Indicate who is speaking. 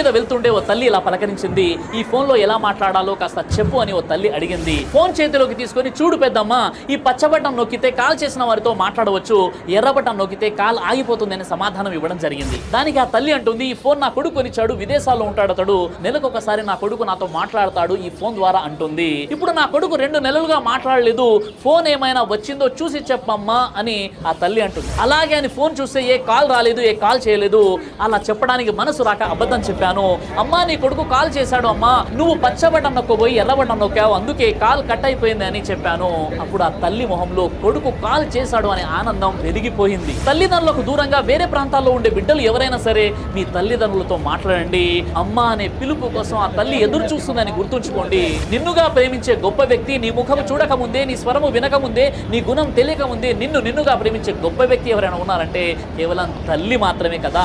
Speaker 1: మీద వెళ్తుండే ఓ తల్లి ఇలా పలకరించింది. ఈ ఫోన్ లో ఎలా మాట్లాడాలో కాస్త చెప్పు అని ఓ తల్లి అడిగింది. ఫోన్ చేతిలోకి తీసుకొని, చూడు పెద్దమ్మ, ఈ పచ్చ బటన్ నొక్కితే కాల్ చేసిన వారితో మాట్లాడవచ్చు, ఎర్ర బటన్ నొక్కితే కాల్ ఆగిపోతుంది అని సమాధానం ఇవ్వడం జరిగింది. దానికి ఆ తల్లి అంటుంది, ఈ ఫోన్ నా కొడుకు కొనిచ్చాడు, విదేశాల్లో ఉంటాడు అతడు, నెలకొకసారి నా కొడుకు నాతో మాట్లాడతాడు ఈ ఫోన్ ద్వారా అంటుంది. ఇప్పుడు నా కొడుకు 2 నెలలుగా మాట్లాడలేదు, ఫోన్ ఏమైనా వచ్చిందో చూసి చెప్పమ్మా అని ఆ తల్లి అంటుంది. అలాగే అని ఫోన్ చూస్తే ఏ కాల్ రాలేదు, ఏ కాల్ చేయలేదు. అలా చెప్పడానికి మనసు రాక అబద్ధం చెప్పాను. అమ్మా, నీ కొడుకు కాల్ చేశాడు అమ్మా, నువ్వు పచ్చ బటన్ నొక్కబోయి ఎర్ర బటన్ నొక్కావు, అందుకే కాల్ కట్ అయిపోయింది అని చెప్పాను. అప్పుడు ఆ తల్లి మొహంలో కొడుకు కాల్ చేశాడు అనే ఆనందం వెలిగిపోయింది. తల్లిదండ్రులకు దూరంగా వేరే ప్రాంతాల్లో ఉండే బిడ్డలు ఎవరైనా సరే మీ తల్లిదండ్రులతో మాట్లాడండి. అమ్మా అనే పిలుపు కోసం ఆ తల్లి ఎదురు చూస్తుందని గుర్తుంచుకోండి. నిన్నుగా ప్రేమించే గొప్ప వ్యక్తి, నీ ముఖం చూడకముందే, నీ స్వరము వినకముందే, నీ గుణం తెలియకముందే నిన్నుగా ప్రేమించే గొప్ప వ్యక్తి ఎవరైనా ఉన్నారంటే కేవలం తల్లి మాత్రమే కదా.